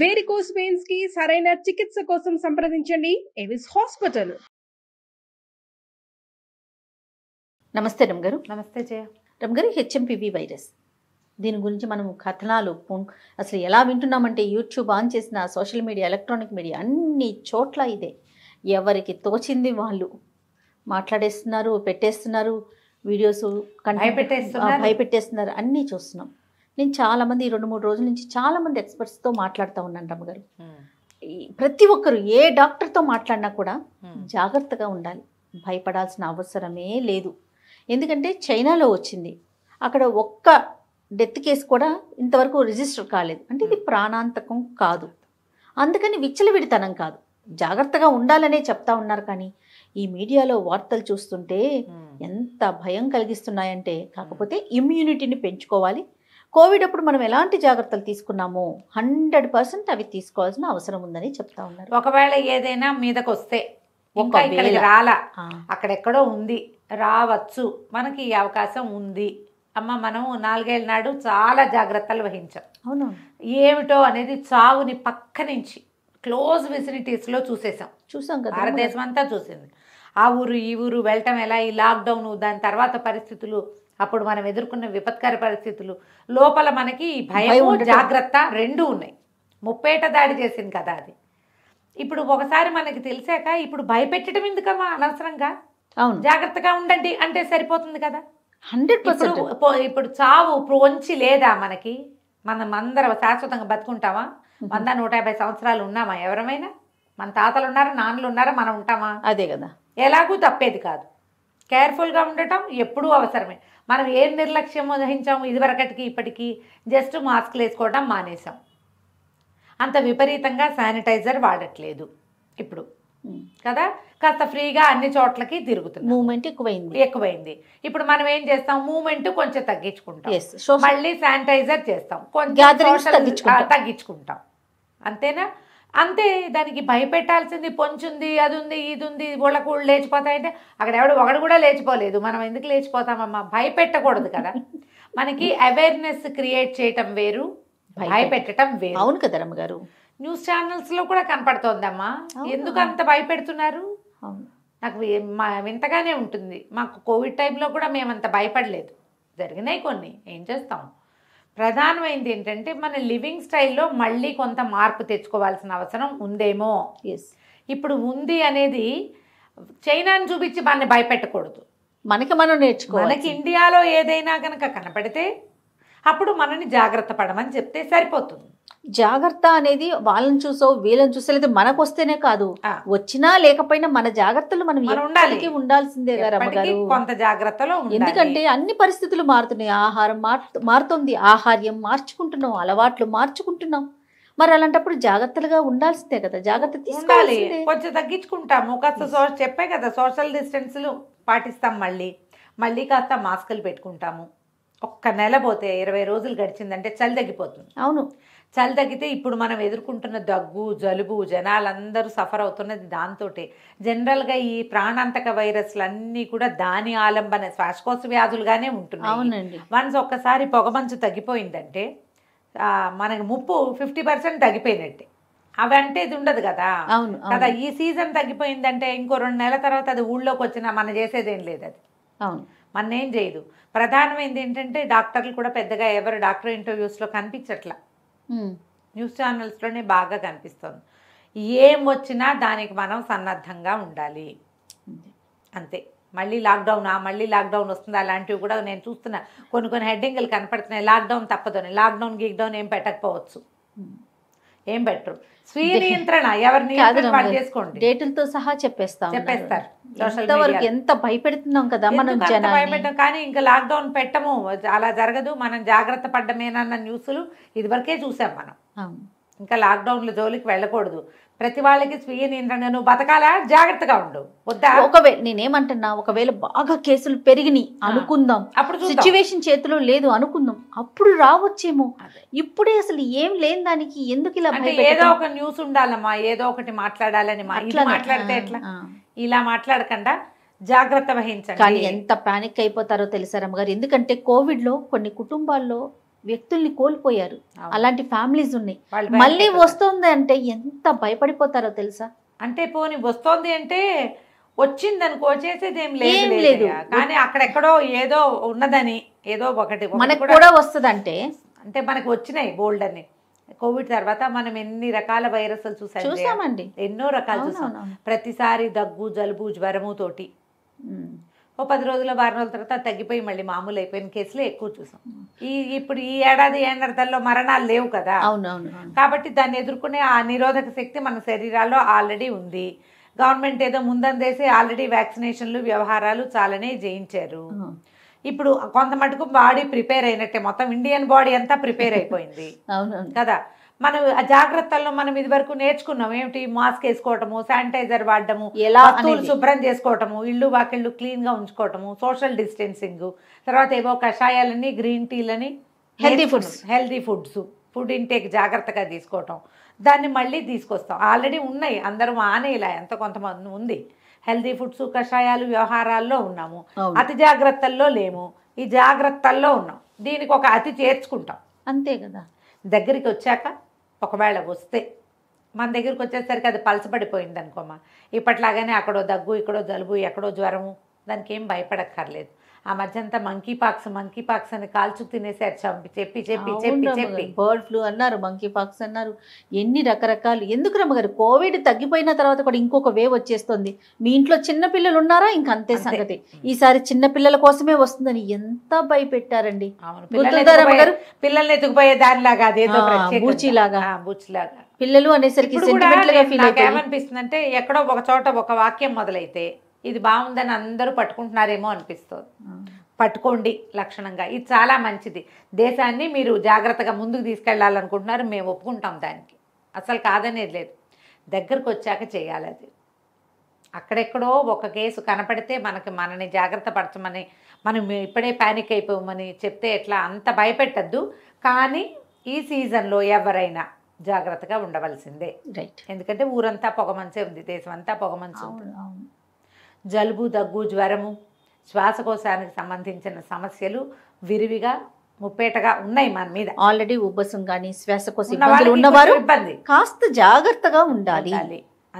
Varicose veins కి సరైన చికిత్స కోసం సంప్రదించండి ఎవిస్ హాస్పిటల్. నమస్తే రమ్గారు. నమస్తే జయ. రమ్గారు, హెచ్ఎంపివి వైరస్ దీని గురించి మనం కథనాలు అసలు ఎలా వింటున్నామంటే యూట్యూబ్ ఆన్ చేసిన సోషల్ మీడియా, ఎలక్ట్రానిక్ మీడియా అన్ని చోట్ల ఇదే. ఎవరికి తోచింది వాళ్ళు మాట్లాడేస్తున్నారు, పెట్టేస్తున్నారు, వీడియోస్ భయపెట్టేస్తున్నారు, అన్నీ చూస్తున్నాం. నేను చాలామంది 2-3 రోజుల నుంచి చాలామంది ఎక్స్పర్ట్స్తో మాట్లాడుతూ ఉన్నాను రమ్మగారు. ప్రతి ఒక్కరు ఏ డాక్టర్తో మాట్లాడినా కూడా జాగ్రత్తగా ఉండాలి, భయపడాల్సిన అవసరమే లేదు. ఎందుకంటే చైనాలో వచ్చింది, అక్కడ ఒక్క డెత్ కేసు కూడా ఇంతవరకు రిజిస్టర్ కాలేదు. అంటే ఇది ప్రాణాంతకం కాదు, అందుకని విచ్చలవిడితనం కాదు, జాగ్రత్తగా ఉండాలనే చెప్తా ఉన్నారు. కానీ ఈ మీడియాలో వార్తలు చూస్తుంటే ఎంత భయం కలిగిస్తున్నాయంటే, కాకపోతే ఇమ్యూనిటీని పెంచుకోవాలి. కోవిడ్ అప్పుడు మనం ఎలాంటి జాగ్రత్తలు తీసుకున్నామో 100% అవి తీసుకోవాల్సిన అవసరం ఉందని చెప్తా ఉన్నారు. ఒకవేళ ఏదైనా మీదకి వస్తే ఇంకా ఇక్కడికి రాలా, అక్కడెక్కడో ఉంది, రావచ్చు, మనకి ఈ అవకాశం ఉంది అమ్మ. మనం 4 ఏళ్ళ నాడు చాలా జాగ్రత్తలు వహించాం. అవును, ఏమిటో అనేది చావుని పక్క నుంచి క్లోజ్ విసినిటీస్లో చూసాం కదా, భారతదేశం అంతా చూసింది. ఆ ఊరు ఈ ఊరు వెళ్ళటం ఎలా, ఈ లాక్డౌన్, దాని తర్వాత పరిస్థితులు, అప్పుడు మనం ఎదుర్కొన్న విపత్కర పరిస్థితులు, లోపల మనకి భయం జాగ్రత్త రెండూ ఉన్నాయి. ముప్పేట దాడి చేసింది కదా అది. ఇప్పుడు ఒకసారి మనకి తెలిసాక ఇప్పుడు భయపెట్టడం ఎందుకమ్మా అనవసరంగా? జాగ్రత్తగా ఉండండి అంటే సరిపోతుంది కదా. 100%. ఇప్పుడు చావు పొంచి లేదా మనకి? మనం అందరం శాశ్వతంగా బతుకుంటామా? 100-150 సంవత్సరాలు ఉన్నామా ఎవరమైనా? మన తాతలు ఉన్నారా, నాన్నలు ఉన్నారా, మనం ఉంటామా? అదే కదా. ఎలాగూ తప్పేది కాదు. కేర్ఫుల్గా ఉండటం ఎప్పుడూ అవసరమే. మనం ఏం నిర్లక్ష్యం వహించాము ఇదివరకటికి ఇప్పటికీ? జస్ట్ మాస్క్లు వేసుకోవడం మానేసాం, అంత విపరీతంగా శానిటైజర్ వాడట్లేదు ఇప్పుడు కదా, కాస్త ఫ్రీగా అన్ని చోట్లకి తిరుగుతుంది, మూవ్మెంట్ ఎక్కువైంది. ఇప్పుడు మనం ఏం చేస్తాం, మూవ్మెంట్ కొంచెం తగ్గించుకుంటాం, మళ్ళీ శానిటైజర్ చేస్తాం, కొంచెం తగ్గించుకుంటాం, అంతేనా? అంతే. దానికి భయపెట్టాల్సింది పొంచుంది, అది ఉంది, ఇది ఉంది, ఊళ్ళకు లేచిపోతాయంటే అక్కడ ఒకడు కూడా లేచిపోలేదు. మనం ఎందుకు లేచిపోతామమ్మా? భయపెట్టకూడదు కదా. మనకి అవేర్నెస్ క్రియేట్ చేయటం వేరు, భయపెట్టడం వేరు. అవును కదా రమ్మగారు. న్యూస్ ఛానల్స్లో కూడా కనపడుతోందమ్మా, ఎందుకు అంత భయపెడుతున్నారు? నాకు వింతగానే ఉంటుంది. మాకు కోవిడ్ టైంలో కూడా మేమంత భయపడలేదు, జరిగినాయి కొన్ని, ఏం చేస్తాం. ప్రధానమైనది ఏంటంటే మన లివింగ్ స్టైల్లో మళ్ళీ కొంత మార్పు తెచ్చుకోవాల్సిన అవసరం ఉందేమో. ఇప్పుడు ఉంది అనేది చైనాని చూపించి మనని భయపెట్టకూడదు, మనకి మనం నేర్చుకోవాలి. మనకి ఇండియాలో ఏదైనా కనుక కనపడితే అప్పుడు మనని జాగ్రత్త పడమని చెప్తే సరిపోతుంది. జాగ్రత్త అనేది వాళ్ళని చూసో వీళ్ళని చూసో లేదా మనకు వస్తేనే కాదు, వచ్చినా లేకపోయినా మన జాగ్రత్తలు మనం ఉండాల్సిందే రమ్మగారు, కొంత జాగ్రత్తలో. ఎందుకంటే అన్ని పరిస్థితులు మారుతున్నాయి, ఆహారం మారుతుంది, ఆహార్యం మార్చుకుంటున్నాం, అలవాట్లు మార్చుకుంటున్నాం. మరి అలాంటప్పుడు జాగ్రత్తలుగా ఉండాల్సిందే కదా, జాగ్రత్త తీసుకోవాలి. కొంచెం తగ్గించుకుంటాము, కాస్త చెప్పే కదా సోషల్ డిస్టెన్స్లు పాటిస్తాం, మళ్ళీ కాస్త మాస్కులు పెట్టుకుంటాము. ఒక్క నెల పోతే 20 రోజులు గడిచిందంటే చలి తగ్గిపోతుంది. అవును, చలి తగ్గితే ఇప్పుడు మనం ఎదుర్కొంటున్న దగ్గు, జలుబు, జనాలందరూ సఫర్ అవుతున్నది దాంతో. జనరల్గా ఈ ప్రాణాంతక వైరస్లు అన్నీ కూడా దాని ఆలంబన శ్వాసకోశ వ్యాధులుగానే ఉంటున్నాయి. అవునండి. వన్స్ ఒక్కసారి పొగమంచు తగ్గిపోయిందంటే మనకి ముప్పు 50% తగ్గిపోయినట్టే. అవి అంటే ఇది ఉండదు కదా. అవును కదా, ఈ సీజన్ తగ్గిపోయిందంటే ఇంకో 2 నెలల తర్వాత అది ఊళ్ళోకి వచ్చినా మనం చేసేదేం లేదు, అది అవును మన ఏం చేయదు. ప్రధానమైనది ఏంటంటే డాక్టర్లు కూడా పెద్దగా ఎవరు డాక్టర్ ఇంటర్వ్యూస్లో కనిపించట్లా, న్యూస్ ఛానల్స్లోనే బాగా కనిపిస్తుంది. ఏం వచ్చినా దానికి మనం సన్నద్ధంగా ఉండాలి, అంతే. మళ్ళీ లాక్డౌన్ వస్తుంది అలాంటివి కూడా నేను చూస్తున్నా. కొన్ని హెడ్డింగ్లు కనపడుతున్నాయి, లాక్డౌన్ తప్పదని. లాక్డౌన్ గీక్డౌన్ ఏం పెట్టకపోవచ్చు, ఏం పెట్టరు. స్వీయ నియంత్రణ ఎవరి నియంత్రణ చేసుకోండి, డేటులతో సహా చెప్పేస్తారు. ఎంత భయపెడుతున్నాం కదా మనం భయపెట్టాం. కానీ ఇంకా లాక్డౌన్ పెట్టము, అలా జరగదు, మనం జాగ్రత్త పడ్డమేనన్న న్యూస్లు ఇదివరకే చూసాం మనం. ఇంకా లాక్డౌన్ల జోలికి వెళ్ళకూడదు. ప్రతి వాళ్ళకి స్వీయ నియంత్రణ, నువ్వు బతకాలా, జాగ్రత్తగా ఉండు, వద్దా? నేనేమంటున్నా, ఒకవేళ బాగా కేసులు పెరిగినాయి అనుకుందాం, అప్పుడు సిచ్యువేషన్ చేతిలో లేదు అనుకుందాం, అప్పుడు రావచ్చేమో. ఇప్పుడే అసలు ఏం లేని దానికి ఎందుకు ఇలా? ఏదో ఒక న్యూస్ ఉండాలమ్మా, ఏదో ఒకటి మాట్లాడాలని. మాట్లాడితే ఎట్లా? ఇలా మాట్లాడకుండా జాగ్రత్త వహించండి. కానీ ఎంత పానిక్ అయిపోతారో తెలుసా రమ్మగారు. ఎందుకంటే కోవిడ్లో కొన్ని కుటుంబాల్లో వ్యక్తుల్ని కోల్పోయారు. అవును. అలాంటి ఫ్యామిలీస్ ఉన్నాయి. వాళ్ళు మళ్ళీ panic అయిపోతారు. వస్తుంది అంటే ఎంత భయపడిపోతారో తెలుసా? అంటే పోనీ వస్తోంది అంటే వచ్చింది అనుకో, చేసేది ఏం లేదు ఏం లేదు. లేదయ్యా. కానీ అక్కడెక్కడో ఏదో ఉన్నదని, ఏదో ఒకటి మనకు కూడా కూడా వస్తుందంటే అంటే మనకు వచ్చినాయి బోల్డ్ అని. కోవిడ్ తర్వాత మనం ఎన్ని రకాల వైరస్లు చూసాం జయ. చూసామండి. ఎన్నో రకాలు చూసాం. అవునవును. ప్రతిసారి దగ్గు, జలుబు, జ్వరము తోటి ఓ 10 రోజుల 10 రోజుల తర్వాత తగ్గిపోయి మళ్ళీ మామూలు అయిపోయిన కేసులే ఎక్కువ చూసాం. ఇప్పుడు ఈ ఏడాది ఏడాదిలో మరణాలు లేవు కదా. అవునవును. కాబట్టి దాన్ని ఎదుర్కొనే ఆ నిరోధక శక్తి మన శరీరాల్లో ఆల్రెడీ ఉంది. గవర్నమెంట్ ఏదో ముందందేసి ఆల్రెడీ వ్యాక్సినేషన్లు, వ్యవహారాలు చాలానే చేయించారు. ఇప్పుడు కొంత మటుకు బాడీ ప్రిపేర్ అయినట్టే, మొత్తం ఇండియన్ బాడీ అంతా ప్రిపేర్ అయిపోయింది అవునవును. కదా. మనం ఆ జాగ్రత్తల్లో మనం ఇది వరకు నేర్చుకున్నాం ఏమిటి, మాస్క్ వేసుకోవటము, శానిటైజర్ వాడటము, ఎలా వస్తువులు అనేది. శుభ్రం చేసుకోవటము, ఇళ్ళు వాకిళ్ళు క్లీన్ గా ఉంచుకోవటము, సోషల్ డిస్టెన్సింగ్, తర్వాత ఏవో కషాయాలని, గ్రీన్ టీలని, Healthy foods. ఫుడ్ ఇంటేక్ జాగ్రత్తగా తీసుకోవటం, దాన్ని మళ్ళీ తీసుకొస్తాం. ఆల్రెడీ ఉన్నాయి, అందరూ మానేలా ఎంత కొంతమంది ఉంది. హెల్తీ ఫుడ్స్, కషాయాలు, వ్యవహారాల్లో ఉన్నాము. అవును. అతి జాగ్రత్తల్లో లేము, ఈ జాగ్రత్తల్లో ఉన్నాం. దీనికి ఒక అతి చేర్చుకుంటాం. అంతే కదా. దగ్గరికి వచ్చాక ఒకవేళ వస్తే మన దగ్గరికి వచ్చేసరికి అది పలసపడిపోయింది అనుకోమా, ఇప్పట్లాగానే అక్కడో దగ్గు, ఇక్కడో జలుబు, ఎక్కడో జ్వరము, దానికి ఏం భయపడక్కర్లేదు. ఆ మధ్య అంతా మంకీ పాక్స్ అని కాల్చు తినేసారు చెప్పి బర్డ్ ఫ్లూ అన్నారు, మంకీ పాక్స్ అన్నారు, ఎన్ని రకరకాలు. ఎందుకు రమ్మగారు కోవిడ్ తగ్గిపోయిన తర్వాత కూడా ఇంకొక వేవ్ వచ్చేస్తుంది. మీ ఇంట్లో చిన్న పిల్లలు ఉన్నారా, ఇంక అంతే అంతే. సంగతి. ఈసారి చిన్న పిల్లల కోసమే వస్తుందని ఎంత భయపెట్టారండి. అవును, గుర్తుందా రమ్మగారు? పిల్లల్ని ఎత్తుకుపోయే దానిలాగా అదేదో ప్రత్యేకంగా. బూచిలాగా. బూచిలాగా పిల్లలు అనేసరికి ఇప్పుడు కూడా సెంటిమెంటల్ గా ఫీల్ అయిపోయి నాకేమనిపిస్తుంది అంటే, ఎక్కడో ఒక చోట ఒక వాక్యం మొదలైతే ఇది బాగుందని అందరూ పట్టుకుంటున్నారేమో అనిపిస్తుంది. పట్టుకోండి లక్షణంగా, ఇది చాలా మంచిది. దేశాన్ని మీరు జాగ్రత్తగా ముందుకు తీసుకెళ్లాలనుకుంటున్నారు, మేము ఒప్పుకుంటాం దానికి, అసలు కాదనేది లేదు. దగ్గరకు వచ్చాక చేయాలి అది. అక్కడెక్కడో ఒక కేసు కనపడితే మనని జాగ్రత్త పరచమని, మనం ఇప్పుడే ప్యానిక్ అయిపోమని చెప్తే ఎట్లా, అంత భయపెట్టద్దు. కానీ ఈ సీజన్లో ఎవరైనా జాగ్రత్తగా ఉండవలసిందే. రైట్. ఎందుకంటే ఊరంతా పొగమంచే ఉంది, దేశం అంతా పొగమంచు ఉంది. అవును, అవును. జలుబు, దగ్గు, జ్వరము, శ్వాసకోశానికి సంబంధించిన సమస్యలు విరివిగా ముప్పేటగా ఉన్నాయి మన మీద. ఆల్రెడీ ఉబ్బసం కానీ శ్వాసకోశ ఉన్న ఇబ్బందులు వాళ్ళకి ఉన్నవారు కొంచెం ఇబ్బంది కాస్త జాగ్రత్తగా ఉండాలి.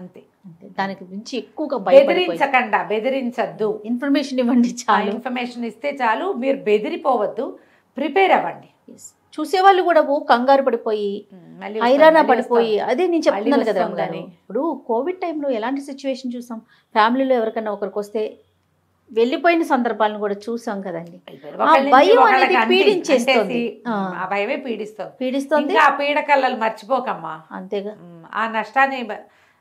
అంతే. అంతే. దానికి గురించి ఎక్కువగా భయపడిపోయి బెదిరించకండా, బెదిరించద్దు. ఇన్ఫర్మేషన్ ఇవ్వండి చాలు. ఇన్ఫర్మేషన్ ఇస్తే చాలు, మీరు బెదిరిపోవద్దు, ప్రిపేర్ అవ్వండి. చూసేవాళ్ళు కూడా కంగారు పడిపోయి మళ్ళీ హైరాణ వస్తుంది, పడిపోయి, అదే నేను చెప్తున్నాను కదా వస్తుందని. అమ్మగారు. ఇప్పుడు కోవిడ్ టైంలో ఎలాంటి సిచ్యువేషన్ చూసాం, ఫ్యామిలీలో ఎవరికైనా ఒకరికి వస్తే వెళ్ళిపోయిన సందర్భాలను కూడా చూసాం కదండి. ఒకళ్ళ నుంచి భయం ఒకళ్ళకి అనేది అంటి- పీడించేస్తుంది. అంటేసి, ఆ భయమే పీడిస్తుంది. పీడిస్తుంది. ఇంకా ఆ పీడకల్లలు మర్చిపోకమ్మా. అంతేగా. ఆ నష్టాన్ని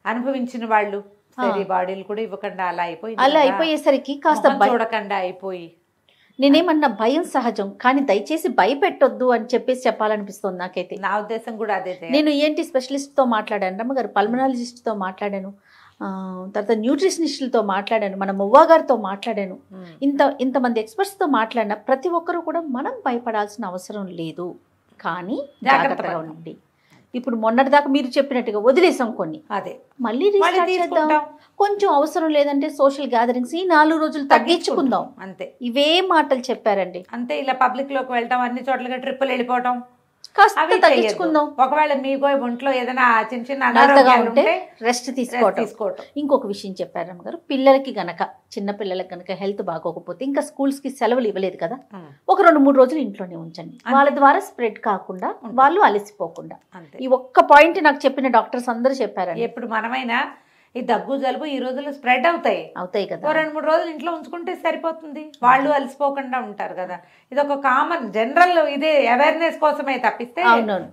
అనుభవించిన వాళ్ళు సరే బాడీలు కూడా ఇవ్వకుండా అలా అయిపోయింది అలా కదా. అయిపోయేసరికి కాస్త మొహం చూడకుండా అయిపోయి, నేనేమన్నా భయం సహజం, కానీ దయచేసి భయపెట్టొద్దు అని చెప్పేసి చెప్పాలనిపిస్తుంది నాకైతే. నా ఉద్దేశం కూడా అదే. నేను ఏంటి స్పెషలిస్ట్తో మాట్లాడాను, రమ్మగారు పల్మనాలజిస్ట్తో మాట్లాడాను, తర్వాత న్యూట్రిషనిస్టులతో మాట్లాడాను, మన మువ్వా గారితో మాట్లాడాను. ఇంతమంది ఎక్స్పర్ట్స్తో మాట్లాడిన ప్రతి ఒక్కరూ కూడా మనం భయపడాల్సిన అవసరం లేదు, కానీ జాగ్రత్తగా ఉండండి. ఇప్పుడు మొన్నటిదాకా మీరు చెప్పినట్టుగా వదిలేసాం కొన్ని, అదే మళ్ళీ రీస్టార్ట్ చేద్దాం. కొంచెం అవసరం లేదంటే సోషల్ గ్యాదరింగ్స్ ఈ 4 రోజులు తగ్గించుకుందాం. అంతే. ఇవే మాటలు చెప్పారండి. అంతే. ఇలా పబ్లిక్ లోకి వెళ్తాం, అన్ని చోట్లగా ట్రిప్పులు వెళ్ళిపోవటం, కాస్త అవి తగ్గించుకుందాం. చేయొద్దు. ఒకవేళ మీకు ఒంట్లో ఏదైనా చిన్న జాగ్రత్తగా అనారోగ్యాలు ఉంటే ఉంటే రెస్ట్ తీసుకోవటం. తీసుకోవటం. ఇంకొక విషయం చెప్పారు రమ్మగారు, పిల్లలకి గనక చిన్న పిల్లలకి గనక హెల్త్ బాగోకపోతే, ఇంకా స్కూల్స్ కి సెలవులు ఇవ్వలేదు కదా, ఒక 2-3 రోజులు ఇంట్లోనే ఉంచండి. వాళ్ళ ద్వారా స్ప్రెడ్ కాకుండా, వాళ్ళు అలసిపోకుండా. అంతే. ఈ ఒక్క పాయింట్ నాకు చెప్పిన డాక్టర్స్ అందరూ చెప్పారండి. ఎప్పుడు మనమైనా ఈ దగ్గు జలుబు ఈ రోజుల్లో స్ప్రెడ్ అవుతాయి కదా. 2-3 రోజులు ఇంట్లో ఉంచుకుంటే సరిపోతుంది, వాళ్ళు అలసిపోకుండా ఉంటారు కదా. ఇది ఒక కామన్ జనరల్, ఇదే అవేర్నెస్ కోసమే తప్పిస్తే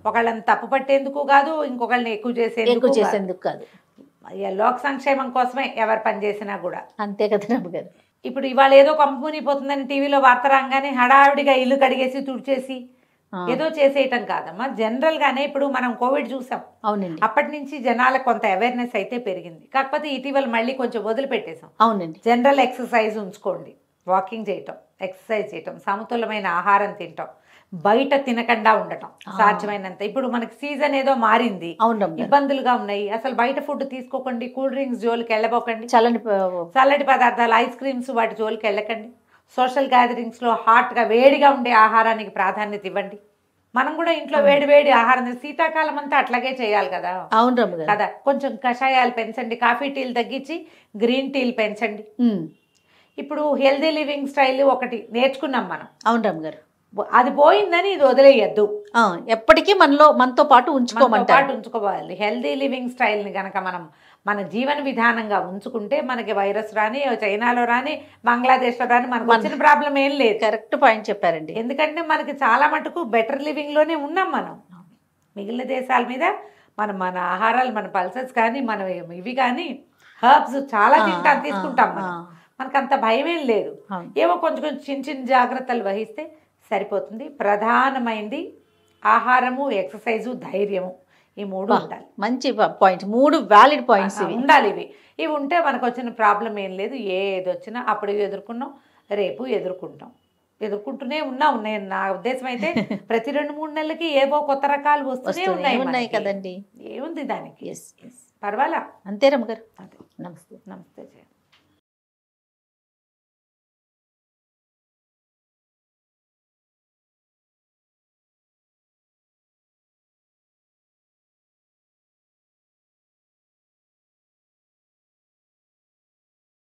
ఒకళ్ళని తప్పు పట్టేందుకు కాదు, ఇంకొకళ్ళని ఎక్కువ చేసేందుకు కాదు. లోక సంక్షేమం కోసమే ఎవరు పని చేసినా కూడా. అంతే కదా రమ్మగారు. ఇప్పుడు ఇవాళ ఏదో కంపెనీపోతుందని టీవీలో వార్త రాగానే హడావిడిగా ఇల్లు కడిగేసి తుడిచేసి ఏదో చేసేయటం కాదమ్మా. జనరల్ గానే ఇప్పుడు మనం కోవిడ్ చూసాం, అవునండి, అప్పటి నుంచి జనాలకు కొంత అవేర్నెస్ అయితే పెరిగింది. కాకపోతే ఇటీవల మళ్ళీ కొంచెం వదిలిపెట్టేసాం. అవునండి. జనరల్ ఎక్సర్సైజ్ ఉంచుకోండి, వాకింగ్ చేయటం, ఎక్సర్సైజ్ చేయటం, సమతులమైన ఆహారం తినటం, బయట తినకుండా ఉండటం సాధ్యమైనంత. ఇప్పుడు మనకి సీజన్ ఏదో మారింది, ఇబ్బందులుగా ఉన్నాయి, అసలు బయట ఫుడ్ తీసుకోకండి, కూల్ డ్రింక్స్ జోలికి వెళ్ళబోకండి, చల్లటి పదార్థాలు, ఐస్ క్రీమ్స్ వాటి జోలికి వెళ్ళకండి. సోషల్ గ్యాదరింగ్స్లో హాట్గా వేడిగా ఉండే ఆహారానికి ప్రాధాన్యత ఇవ్వండి. మనం కూడా ఇంట్లో వేడి వేడి ఆహారం శీతాకాలం అంతా అట్లాగే చేయాలి కదా. అవును రమ్మగారు. కదా, కొంచెం కషాయాలు పెంచండి, కాఫీ టీలు తగ్గించి గ్రీన్ టీలు పెంచండి. ఇప్పుడు హెల్దీ లివింగ్ స్టైల్ ఒకటి నేర్చుకున్నాం మనం. అవును రమ్మగారు. అది పోయిందని ఇది వదిలేయద్దు, ఎప్పటికీ మనతో పాటు ఉంచుకోవాలి. హెల్దీ లివింగ్ స్టైల్ని కనుక మనం మన జీవన విధానంగా ఉంచుకుంటే మనకి వైరస్ రాని, చైనాలో రాని, బంగ్లాదేశ్లో రాని మనకు వచ్చిన ప్రాబ్లం ఏం లేదు. కరెక్ట్ పాయింట్ చెప్పారండి. ఎందుకంటే మనకి చాలా మటుకు బెటర్ లివింగ్లోనే ఉన్నాం మనం. మిగిలిన దేశాల మీద మన ఆహారాలు, మన పల్సెస్ కానీ, మన ఇవి కానీ హర్బ్స్ చాలా తీసుకుంటాం మనం. మనకు అంత భయమేం లేదు. ఏవో కొంచెం చిన్న చిన్న జాగ్రత్తలు వహిస్తే సరిపోతుంది. ప్రధానమైనది ఆహారము, ఎక్సర్సైజు, ధైర్యము, ఈ 3 ఉండాలి. మంచి పాయింట్, 3 వ్యాలిడ్ పాయింట్స్ ఉండాలి. ఇవి ఉంటే మనకు వచ్చిన ప్రాబ్లం ఏం లేదు. ఏది వచ్చినా అప్పుడు ఎదుర్కొన్నాం, రేపు ఎదుర్కొంటూనే ఉన్నాయి. నా ఉద్దేశం అయితే ప్రతి 2-3 నెలలకి ఏవో కొత్త రకాలు వస్తూనే ఉన్నాయి కదండి. ఏముంది దానికి, పర్వాలా. అంతే రమ్మగారు. అదే. నమస్తే.